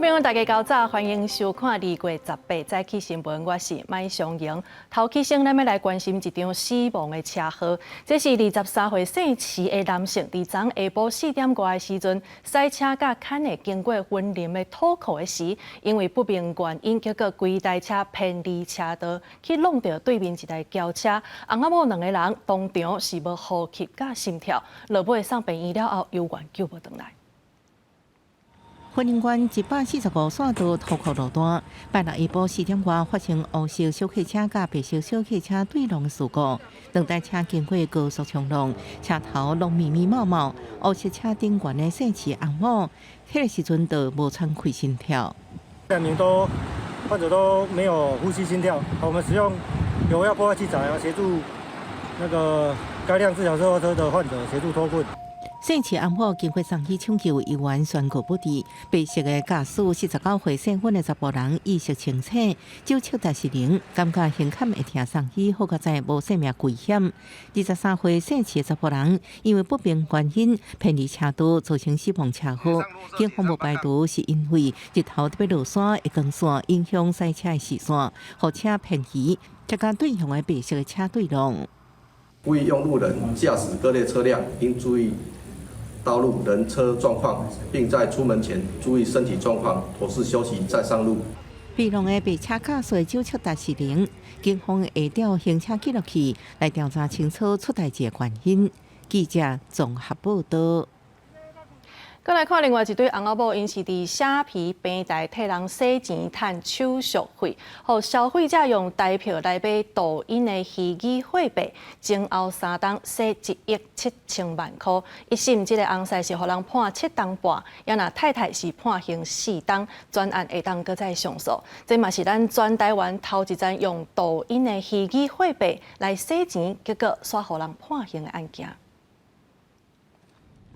朋友，大家早早，欢迎收看2月18早起新闻，我是麦尚莹。头起先，咱要来关心一场死亡的车祸。这是23岁姓池的男性，伫昨下晡4点外的时阵，赛车甲牵的经过森林的土库的时，因为不明原因，结果规台车偏离车道，去弄到对面一台轿车。翁仔某2个人当场是无呼吸甲心跳，落尾送病院了后，有缘救无回来。婚姻馆145线道土库路段，拜六下晡4点外发生黑色小客车甲白色小客车对撞事故。两台车经过高速冲浪，车头拢密密冒冒，黑色车顶悬的姓池翁某，迄个时阵都无喘气心跳。2名患者都没有呼吸心跳，我们使用有压迫器材协助那个该辆自小车祸车的患者协助脱困。姓池翁某经过送医抢救，医院宣告不治。被摄的驾驶49岁姓温的查甫人意识清醒，酒测达是0，感觉胸坎会疼，送医好在无生命危险。23岁姓池的查甫人因为不明原因偏离车道，造成死亡车祸。警方无排除是因为日头特别落山的光线影响赛车的视线，互车偏移，才甲对向的白色的车对撞。呼吁用路人驾驶各类车辆应注意道路人车状况，并在出门前注意身体状况，妥善休息再上路。被撞的白车驾驶酒测达是0，警方会调行车记录器来调查清楚出代志的原因。记者综合报道。再来看另外一对翁仔某，因是伫虾皮平台替人洗钱赚手续费，互消费者用台票来买抖音的虚拟货币，前后3档洗1亿7千万块。一审这个翁婿是互人判7档半，也那太太是判刑4档，专案会当搁再上诉。这嘛是咱全台湾头一桩用抖音的虚拟货币来洗钱，结果煞互人判刑的案件。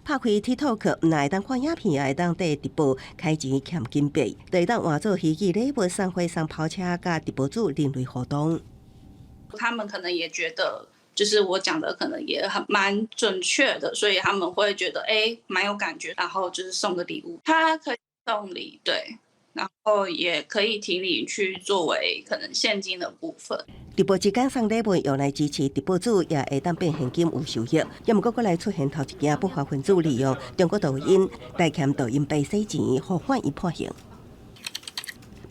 拍开 TikTok， 唔会当看影片，也会当伫直播开钱欠金币，就会当换做虚拟礼物送花送跑车，甲直播主另类互动。他们可能也觉得，就是我讲的可能也蛮准确的，所以他们会觉得蛮有感觉，然后就是送个礼物，他可以送礼，对。然后也可以提领去作为可能现金的部分。直播之间送礼物用来支持直播主，也会当变现金有收益。也毋过，过来出现头一件不法分子利用中国抖音来欠抖音币洗钱，互反伊判刑。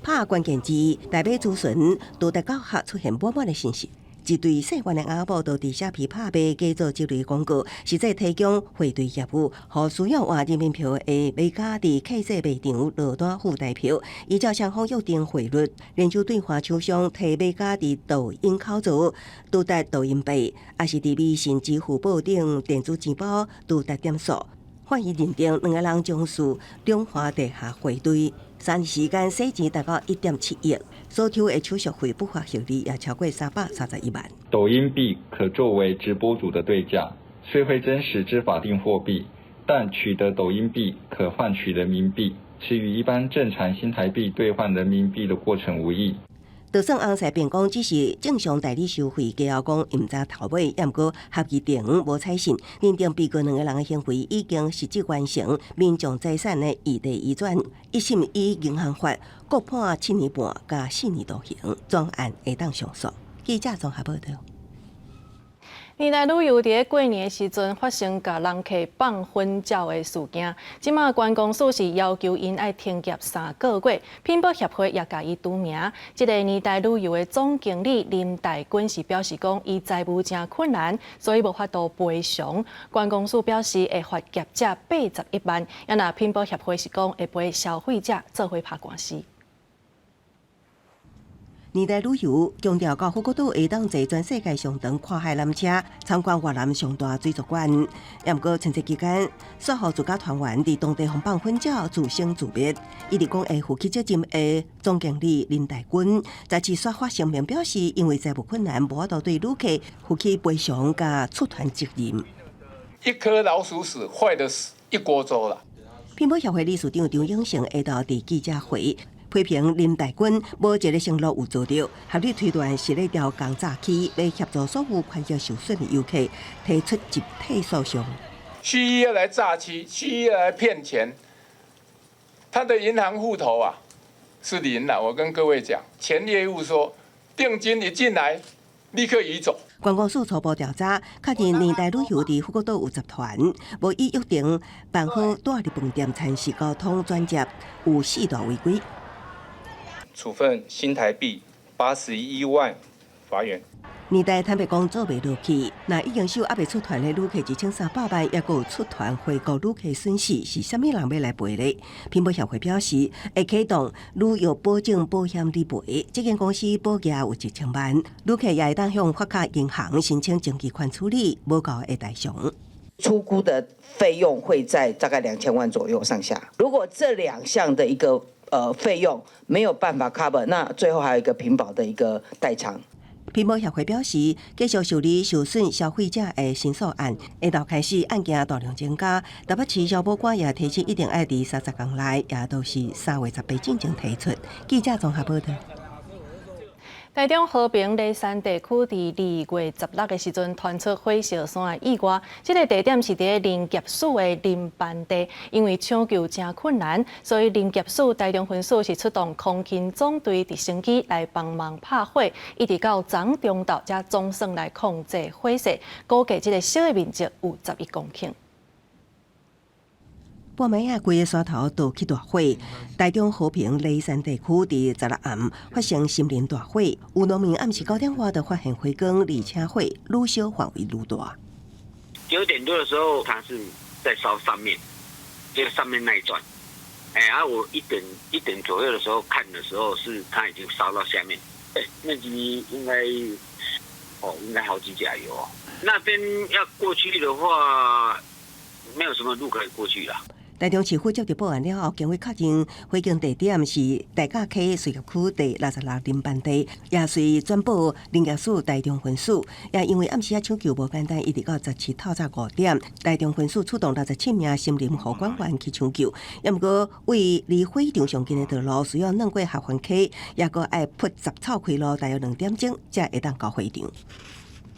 拍关键字台北主巡，都在高下出现满满的信息。一对细汉的翁仔某都伫虾皮拍卖，假做这类广告，实际提供汇兑业务，互需要换人民票的买家伫客设卖场落单付台票，依照双方约定汇率，连续兑换厂商替买家伫抖音口座拄达抖音币，也是伫微信、支付宝等电子钱包拄达点数。法院认定2个人将事中华地下汇兑，3日时间洗钱达到1.7亿。所抽的手续费不法行为也超过331万。抖音币可作为直播主的对价，虽非真实之法定货币，但取得抖音币可换取人民币，是与一般正常新台币兑换人民币的过程无异。就算翁婿辩讲只是正常代理收费，加后讲伊毋知头尾，也毋过合议定无采信，认定被告2个人的行为已经实质完成民众财产的异地移转。一审以银行法各判7年半加4年徒刑，专案会当上诉。记者综合报道。年代旅游伫过年的时阵发生甲人客放婚照的事件，即马关公司是要求因爱停业3个月，品保协会也甲伊除名。即个年代旅游的总经理林大军是表示讲，伊财务真困难，所以无法度赔偿。关公司表示会罚业者81万，也那品保协会是讲会陪消费者做伙拍官司。年代旅游强调高富国度会当坐全世界上长跨海缆车参观越南上大水族馆。也毋过春节期间，说互自家团员伫当地放放婚照自生自灭。伊直讲会负起责任的总经理林大军，在次刷发声明表示，因为财务困难，无法度对旅客负起赔偿甲出团责任。一颗老鼠屎坏的是一锅粥了。品保协会理事长张永成下昼伫记者会。批评林大军无一个承诺有做到，合理推断是咧调工早起来协助所有快乐受损的游客提出集体诉讼。蓄意要来诈欺，蓄意要来骗钱，他的银行户头啊是零了。我跟各位讲，前业务说定金一进来，立刻移走。观光署初步调查，确认年代旅游伫富国岛有集团，无依约定办好带入饭店餐食交通转接，有4大违规。处分新台币81万罚元。年代坦白讲做袂落去，那已经收还袂出团的旅客1300万，也有出团回国旅客损失是啥物人要来赔呢？屏保协会表示，会启动旅游保证保险理赔，这间公司保额有1000万，旅客也会当向发卡银行申请经济款处理，无够会代偿。初估的费用会在大概2000万左右上下。如果这2项的一个费用没有办法 cover， 那最后还有一个屏保的一个代偿。屏保协会表示，继续受理受损消费者的申诉案，下昼开始案件大量增加。台北市消保官也提醒，一定要伫30天内，也都是3月18进前提出。记者综合报道。台中和平梨山地区伫2月16的时阵传出火烧山意外，这个地点是伫林业署的林班地，因为抢救真困难，所以林业署台中分署是出动空勤总队直升机来帮忙拍火，一直到昨中昼才总算来控制火势。估计这个烧的面积有11公顷。半暝啊，规个山头都起大火。台中和平梨山地区伫16暗发生森林大火，有农民暗时9点外就发现火光，而且火愈烧范围愈大。9点多的时候，它是在烧上面，就是上面那一段。我1点左右的时候看的时候，是它已经烧到下面。面积应该好几甲有。那边要过去的话，没有什么路可以过去了。台中市府接到报案了后，经过确认，火警地点是大甲溪水业区第66林班地，也随转报林业署台中分署。也因为暗时抢救无简单，一直到17透早5点，台中分署出动67名森林护管员去抢救。也毋过为离火场上近的道路需要弄过合欢溪，也个爱铺杂草开路，大约2点钟才会当到火场。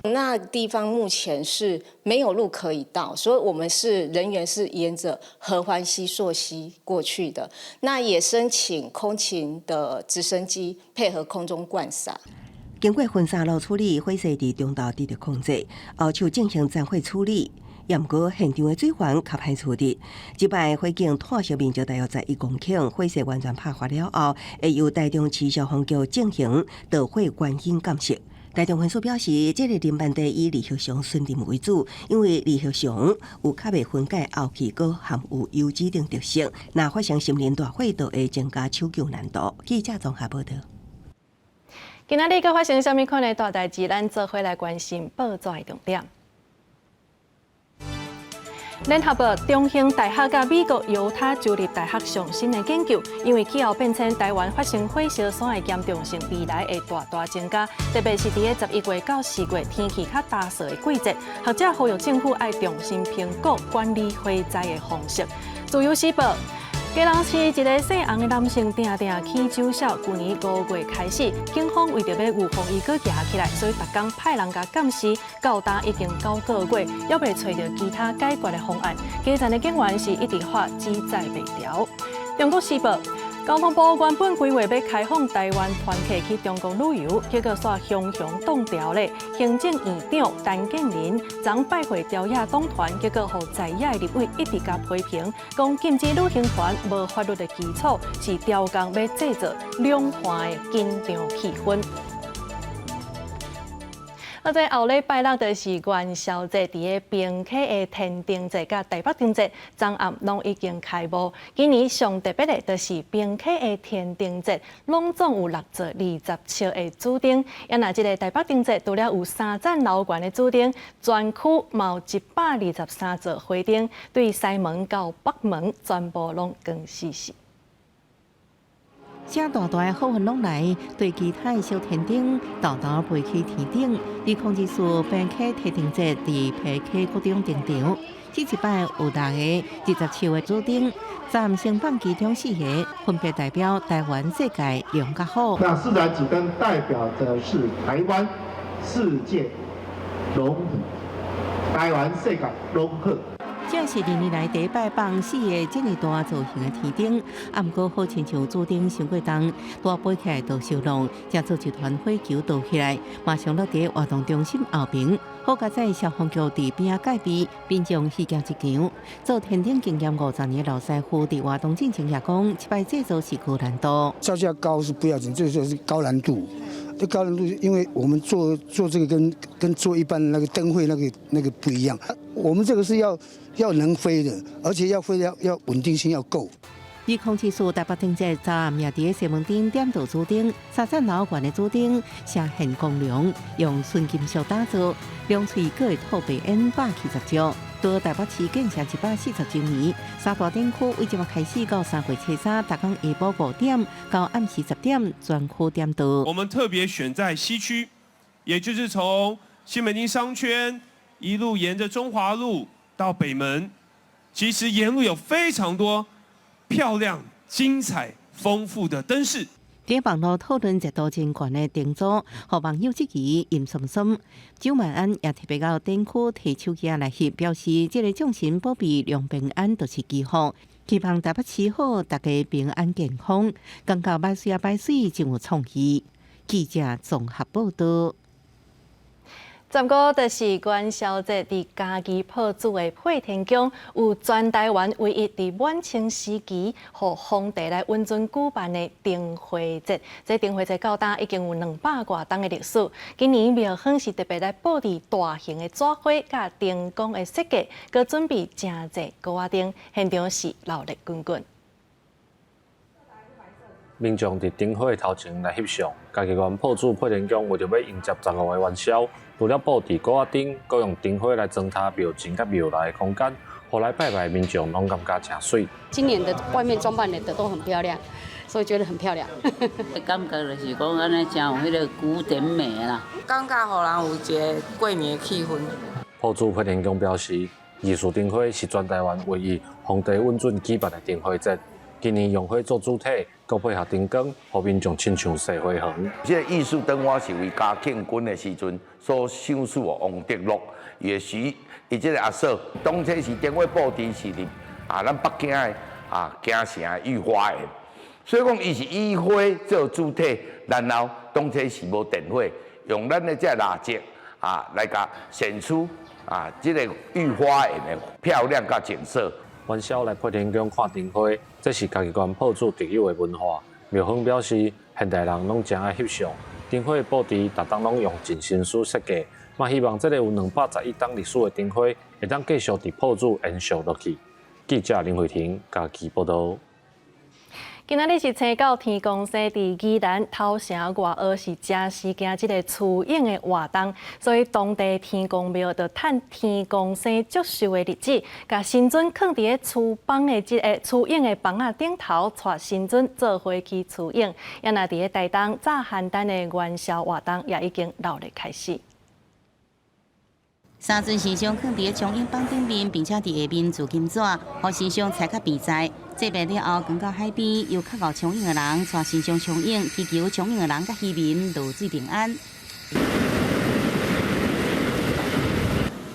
那地方目前是没有路可以到，所以我们人员是沿着合欢溪、溯溪过去的。那也申请空勤的直升机配合空中灌洒。经过分3路处理，火势伫中昼得到控制，后续进行暂缓处理。也毋过现场的水源较歹处理，这摆火警炭烧面积大约11公顷，火势完全拍发了后，会由台中市消防局进行导火原因监测。台中分署表示，这个林班地以李学祥森林为主，因为李学祥有较未分解后期果含有油脂等特性，若发生森林大火，就会增加抢救难度。记者综合报道。今仔日佮发生什么款的大代志？咱做伙来关心报纸的重点。联合报中兴大学甲美国犹他州立大学上新的研究，因为气候变迁，台湾发生火烧山的严重性未来会大大增加，特别是伫个11月到4月天气较干燥的季节，学者呼吁政府要重新评估管理火灾的方式。自由时报。基隆市一个姓洪的男性定起酒痟，去年5月开始，警方为着要预防伊佫夹起来，所以逐工派人甲监视，到达已经9个月，还未找到其他解决的方案。基层的警员是一直发指载袂调。中国时报。交通部原本规划要开放台湾团客去中国旅游，结果煞熊冻调咧。行政院长陈建仁昨拜会朝野党团，结果互在野立委一直甲批评，讲禁止旅行团无法律的基础，是调工要制造两岸的紧张气氛。在后礼拜六就是元宵节，伫个平溪的天定节甲台北定节，昨暗拢已经开幕。今年上特别的，就是平溪的天定节，拢总有627个主灯。也那即个台北定节，除了有3盏楼悬的主灯，全区嘛有123座花灯，对西门到北门全部拢光死死。这大大的好运拢来，对其他的小天顶豆豆飞去天顶。伫控制处平溪天定节伫皮溪谷中定场，这一摆有6个27个主灯，暂承办其中4个，分别代表台湾世界用较好。那4盏主灯代表的是台湾世界龙虎，台湾世界龙鹤。这是2年来第一摆放4个这么大造型的天顶，啊，不过好亲像注定伤过重，大飞起来就烧浪，才做一团火球倒起来，马上落在活动中心后边。好佳在消防局伫边啊戒备，并将虚惊一场。做天顶经验50年的老师傅伫活动进程也讲，这摆制作是高难度。造价高是不要紧，最主要是高难度。这高难度，因为我们做这个跟做一般那个灯会那个不一样。我们这个是要能飞的，而且要飞要稳定性要够。以控制数台北灯节早暗夜伫西门町点到主灯，3楼悬的主灯镶嵌光亮，用纯金属打造，两喙各会透白烟170只。到台北市建设140周年，三大灯区为即马开始到3月初3，逐天下晡5点到暗时10点专区点到。我们特别选在西区，也就是从西门町商圈一路沿着中华路到北门，其实沿路有非常多漂亮、精彩、丰富的灯饰。在网络讨论热度真悬的灯组，互网友质疑阴森森。周万安也特别到灯区提手机来翕，表示这个众神保庇两平安就是祈福，希望台北市好，大家平安健康。感觉歹水啊歹水，真有创意。记者综合报道。昨个就是元宵节伫家己破煮的配天宫，有全台湾唯一伫晚清时期和皇帝来温存举办的灯会节。这灯会节到今已经有200多档的历史。今年庙方是特别来布置大型的纸花甲灯光的设计，佮准备真侪高仔灯，现场是热闹滚滚。民众伫灯会头前来翕相，家己园破煮配天宫为着要迎接15的元宵，除了布置高仔灯，佮用灯会来增加庙前甲庙内的空间，后来拜拜民众拢感觉真水。今年的外面装扮的都很漂亮，所以觉得很漂亮。感觉就是讲安尼真有迄个古典美啦，感觉互人有一个过年的气氛。破煮配天宫表示，艺术灯会是全台湾唯一皇帝温准举办的灯会节。今年用火做主题，佮配合灯光，互民众亲像射花园。这个艺术灯花是为嘉庆君的时阵所赏赐王德禄，也许伊这个阿嫂，当初是灯会布置是伫咱北京的京城的御花园，所以讲伊是以花做主题，然后当初是无电火，用咱的这蜡烛来甲显出这个御花园的漂亮甲景色。元宵来配天宫看灯会，这是家己园破煮特有的文化。庙方表示，现代人拢真爱翕相，灯会布置逐档拢用尽心思设计，嘛希望这个有211档历史的灯会，会当继续伫破煮延续落去。记者林慧婷家己报道。今仔日是青到天公生伫宜兰头城外澳是正时行即个出影的活动，所以当地天公庙就趁天公生祝寿的日子，甲神尊放伫个厨房的即个出影的房仔顶头，带神尊做伙去出影。也那伫个台东炸邯郸的元宵活动也已经热烈开始。三尊神像放伫个中影房顶面，并且伫下面做金纸，互神像踩较便在。祭拜了后，赶到海边，由较敖冲影的人带神像冲影，祈求冲影的人甲渔民落水平安。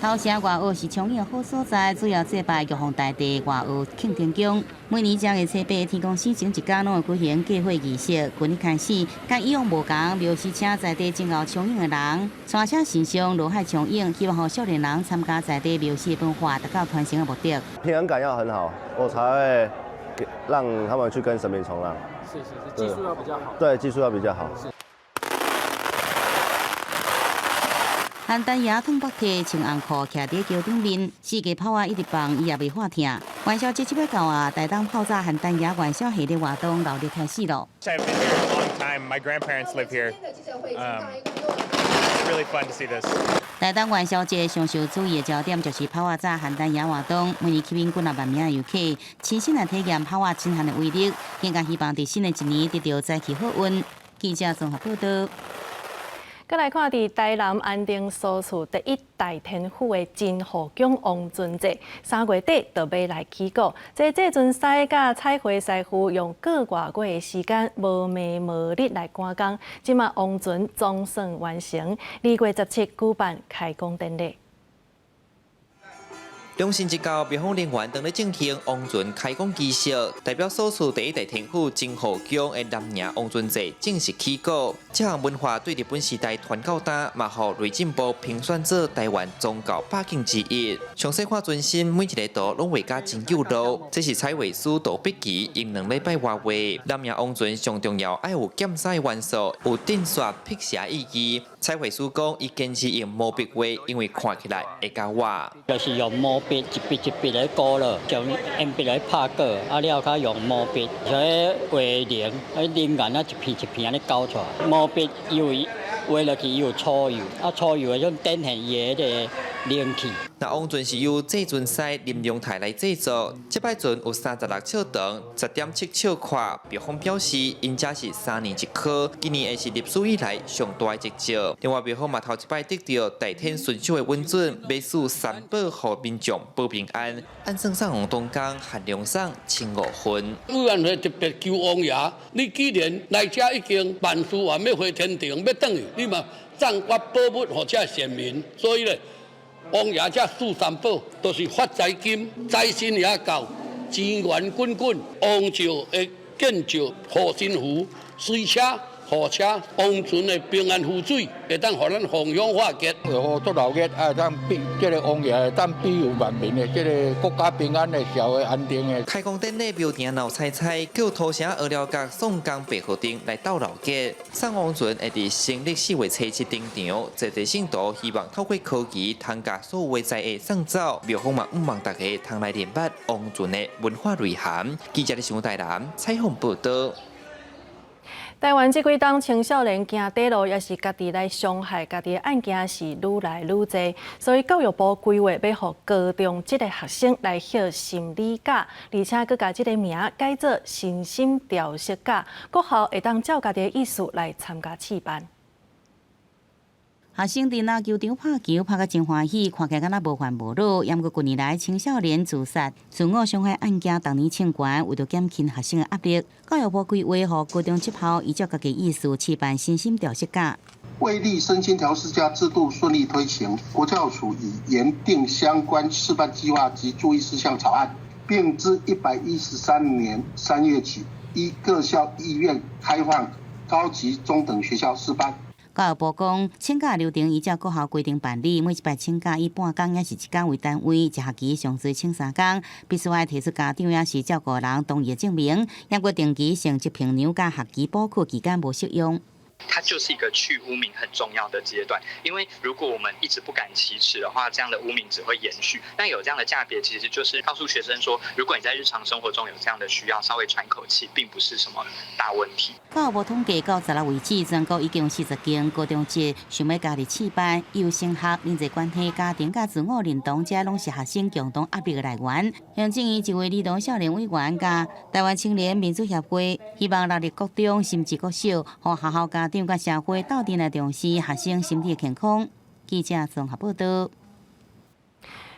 头城外澳是冲影的好所在，主要祭拜玉皇大帝外澳庆天宫。每年正月初8，天公生前一天拢会举行祭会仪式。今日开始，甲以往无同，庙是请在地真敖冲影的人，带请神像落海冲影，希望互少年人参加在地庙事的文化，达到传承的目的。平衡感要很好，我才会让他们去跟神明冲浪。是，技术要比较好。对，技术要比较好。邯郸爷汤北客穿红裤，徛伫桥顶面，4个炮啊一直放，伊也袂怕痛。元宵节即要到啊，台东炮炸邯郸爷元宵系列活动热烈开始咯。I've been here a long time. My grandparents live here. It's really fun to see this. 台东元宵节上受注意的焦点就是炮仔炸邯郸爷活动，每年吸引几万名游客，亲身来体验炮仔震撼的威力，更加希望伫新的一年得到再起好运。记者综合报道。再来看，伫台南安定所处第一大天府的真河宫王尊节，3月底就要来起过。这阵赛甲彩绘师傅用个外月的时间，无暝无日来赶工，即马王尊总算完成。2月17举办开工典礼。两星期到庙方人员当咧进行王船开工仪式，代表所处第一代天府金河宫的南宁王船祭正式起稿。这项文化对日本时代传到大，嘛互内政部评选做台湾宗教8景之一。详细看尊心，每一个图拢画甲真有路。这是彩绘师杜碧琪用2礼拜画画。南宁王船上重要爱有减色元素，有定刷辟邪意义。彩绘师讲，伊坚持用毛笔画，因为看起来会较活。就是用毛笔一笔一笔来勾了，用鉛笔来拍过，了较用毛笔，所以画灵，灵感一片一片安尼勾出来。毛笔因为画落去有粗油，粗油种展现伊个灵气。那王船是由制船师林良泰来制作，这摆船有36尺长，10.7尺宽。庙方表示，因这是3年一科，今年也是历史以来上大的一招。另外，庙方嘛头一摆得到大天顺手的稳准，美术三宝互民众保平安。按算上红东江限量送15份。委员会特别求王爷，你既然来这已经办事完要回天庭，要等于你嘛掌握宝物给这县民，所以咧。王爷这四三宝都是发财金，财神也到，钱源滚滚，王朝的建造护身符，水车、火车、王船的平安符水，会当互咱弘扬化解。好做老业啊，当庇这个王爷，当庇佑万民的，这个国家平安的、社会安定的。开工典礼庙埕闹彩彩，叫土城二寮角宋江白河町来斗老街。送王船会伫新历4月初7登场，在地信徒希望透过科技，通甲所有在地送走。庙方嘛，毋望大家通来联捌王船的文化内涵。记者上台南采访报道。台湾这几档青少年行地路，也是家己来伤害家己的案件是愈来愈多，所以教育部规划要互高中这个学生来学心理假，而且佮把这个名改做身心调适假，各校会当照家己的意思来参加试办。学生伫篮球场拍球，拍甲真欢喜，看起来敢若无烦无恼。也毋过近年来青少年自杀、自我伤害案件逐年升悬，为着减轻学生的压力，教育部规划互高中职校依照家己意思试办身心调适假。为利身心调适假制度顺利推行，国教署已研定相关示范计划及注意事项草案，并自113年3月起，依各校意愿开放高级中等学校示范。教育部讲，请假流程依照各校规定办理，每一摆请假以半工也是1天为单位，一学期上最请3天，必须爱提出家长也是照顾人同意的证明，抑过定期成绩评量甲学期补课期间无适用。它就是一个去污名很重要的阶段，因为如果我们一直不敢启齿的话，这样的污名只会延续。但有这样的价别，其实就是告诉学生说，如果你在日常生活中有这样的需要，稍微喘口气，并不是什么大问题。教育部统计到16为止，全国已经有40间高中职想要加入试办，有升学、人际关系、家庭甲自我认同，这拢是学生共同压力的来源。杨正义一位儿童少年委员甲台湾青年民主协会，希望落入国中甚至国小，互学校家长甲社会斗阵来重视学生心理健康。记者综合报道。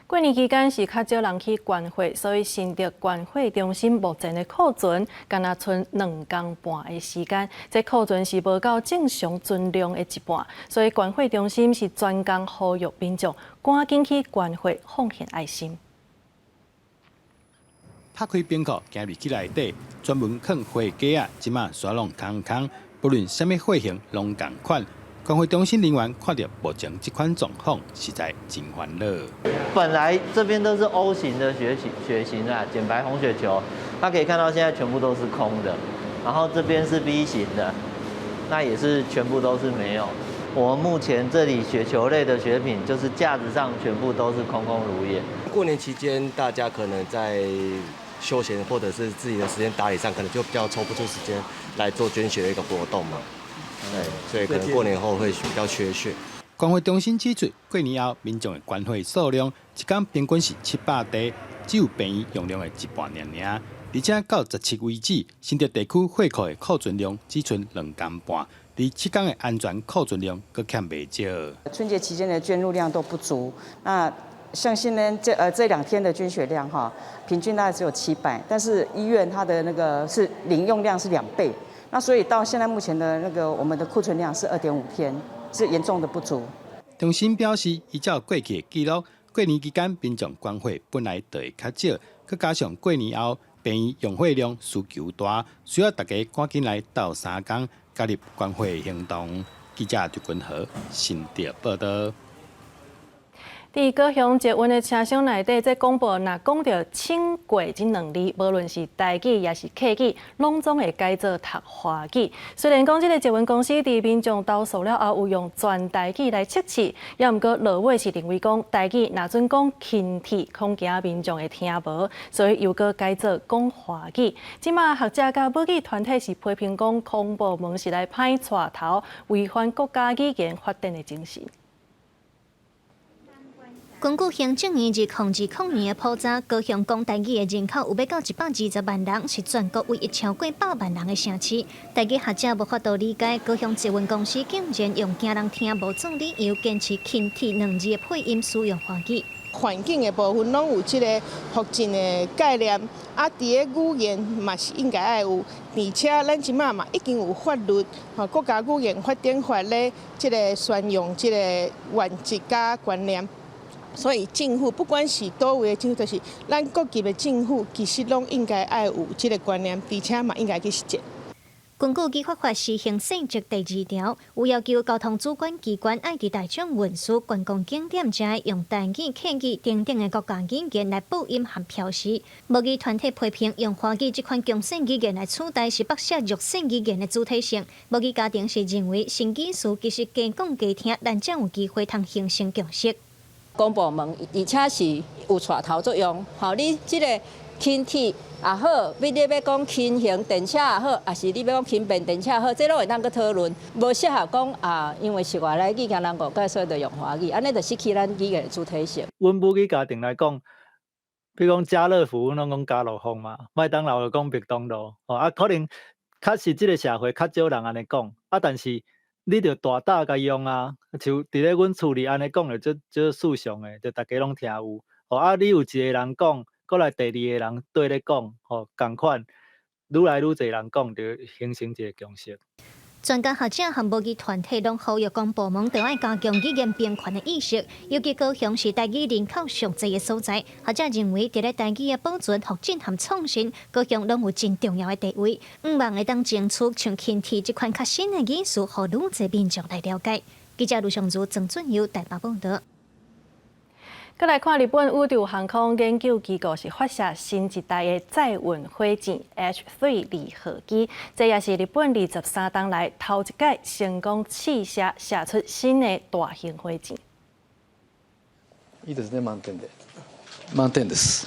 过年期间是较少人去观会，所以新竹观会中心目前的库存，敢若剩2天半的时间，这库存是无到正常存量的一半，所以观会中心是专工呼吁民众赶紧去观会奉献爱心。拍开冰库，行入去内底，专门放花架啊，即马刷拢空空，不论什么货型，拢同款。观会中心人员看到目前这款状况，实在真烦恼。本来这边都是 O 型的血型啊，简白红血球，它可以看到现在全部都是空的。然后这边是 B 型的，那也是全部都是没有。我们目前这里血球类的血品，就是架子上全部都是空空如也。过年期间，大家可能在休闲或者是自己的时间打理上，可能就比较抽不出时间来做捐血的一个活动嘛。对，所以可能过年后会比较缺血。观会中心指出，过年后民众的观会数量一天平均是700台，只有病院用量的一半尔。而且到17为止，新竹地区会库的库存量只剩2天半，而7天的安全库存量阁欠未少。春节期间的捐入量都不足，那像现在这2天的捐血量哈，平均大概只有700，但是医院它的那个是零用量是2倍。那所以到现在目前的那个我们的库存量是2.5天，是严重的不足。中心表示，依照过去的记录，过年期间民众关会本来就会较少，佮加上过年后病院用血量需求大，需要大家赶紧来斗3工加入关会行动。记者朱君豪新竹报道。伫高雄捷运的车厢内底，这广播若讲到“轻轨”这2字，无论是台语也是客语，拢总会改做读华语。虽然讲这个捷运公司伫民众投诉了后，有用全台语来测试，也毋过落尾是认为讲台语若准讲轻铁，恐惊民众会听无，所以又搁改做讲华语。即马学者甲母语团体是批评讲，公部门是来歹带头，违反国家语言发展的精神。根据行政院2020-02的普查，高雄讲台语的人口有要到120万人，是全国唯一超过100万人的城市。台语学者无法度理解，高雄捷运公司竟然用惊人听无做理由，坚持轻铁2字的配音使用华语。环境的部分拢有这个福建的概念，啊，伫个语言嘛是应该爱有，而且咱即马嘛已经有法律，国家语言发展法咧，这个宣扬这个原则甲观念。所以政府不管是倒位的政府，就是咱各级的政府，其实拢应该爱有这个观念，而且嘛应该去实践。根据《基本法》施行细则第2条，有要求交通主管机关爱伫大众运输、观光景点者用台语、客语等等的国家语言来播音和标示。母语团体批评用华语这款强势语言来取代是剥削弱势语言的主体性。母语家庭是认为新技术其实加讲加听，但才有机会通形成共识。公部门，而且是有带头作用。吼，你即个轻铁也好，你要讲轻型电车也好，也是你要讲轻便电车也好，这拢会当去讨论。无适合讲啊，因为是外来语惊人误解，所以就用华语，安尼就失去咱语言的主体性。阮母语家庭来讲，比如讲家乐福，阮拢讲家乐福嘛，麦当劳就讲麦当劳。啊，可能确实即个社会较少人安尼讲，啊，但是。你着大胆甲用啊，像伫咧阮厝里安尼讲着最事上诶，着大家拢听有。啊，你有一个人讲，过来第2个人对咧讲，共款，愈来愈侪人讲，着形成一个共识。专家学者和母语团体拢呼吁公部门，要加强语言平权的意识，尤其高雄是台语人口上侪的所在。学者认为，伫咧台语的保存、发展和创新，高雄拢有真重要的地位。毋望会当争取像轻铁这款较新的技术，互愈侪民众来了解。记者卢尚如、曾俊佑台北报道。再来看日本宇宙航空研究机构是发射新一代的载运火箭 H3 2号機，这也是日本23档来头一届成功试射射出新的大型火箭。いいですね、満点です。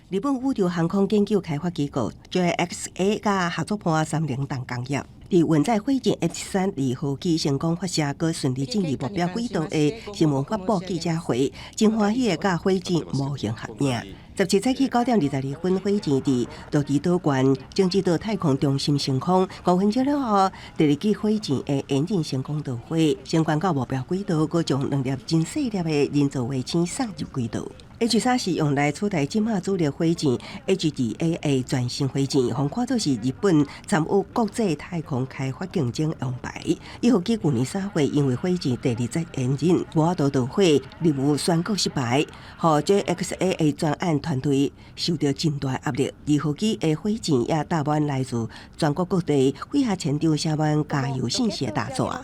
日本宇宙航空研究开发机构 JXA 甲合作伙伴30档工业。伫运载火箭 H3 2号机成功发射，佮顺利进入目标轨道的新闻发布记者会，真欢喜的甲火箭模型合影。17早起9点22分，火箭伫落基岛县经济岛太空中心升空，5分钟了后，第2支火箭的引擎成功到货，升悬到目标轨道，佮将2粒真细粒的人造卫星送入轨道。H3 是用来取代今马主力火箭 HDA 的全新火箭，红看作是日本参与国际太空开发竞争王牌。1号机去年3月因为火箭第2节引擎无法度到货，任务宣告失败，互 JXA 的专案团队受到真大压力。2号机的火箭也打满来自全国各地飞行前场写满加油信息的大作。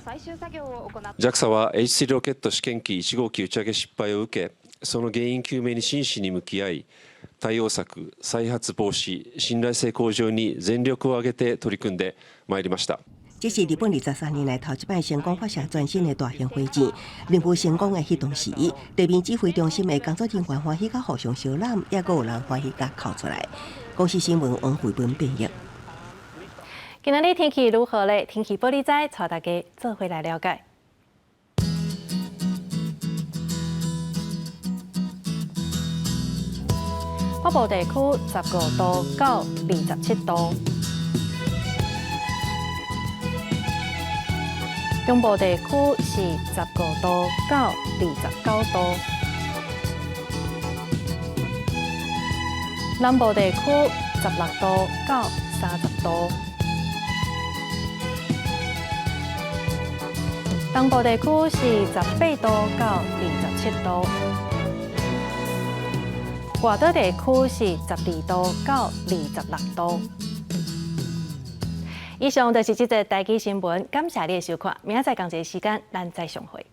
JAXA は H3 ロケット試験機1号機打ち上げ失敗を受け、その原因究明に真摯に向き合い、対応策、再発防止、信頼性向上に全力を挙げて取り組んでまいりました。这是日本23年来头一摆成功发射全新的大型火箭。任务成功的迄当时，地面指挥中心的工作人员欢喜甲互相小揽，也阁有人欢喜甲哭出来。公司新闻王慧文编译。今仔日天气如何咧？天气报你知，带大家做回来了解。北部地区15度到27度，中部地区是15度到29度，南部地区16度到30度，东部地区是18度到27度。外岛地区是12度到26度。以上就是这则台语新闻，感谢你的收看，明仔载同一时间咱再相会。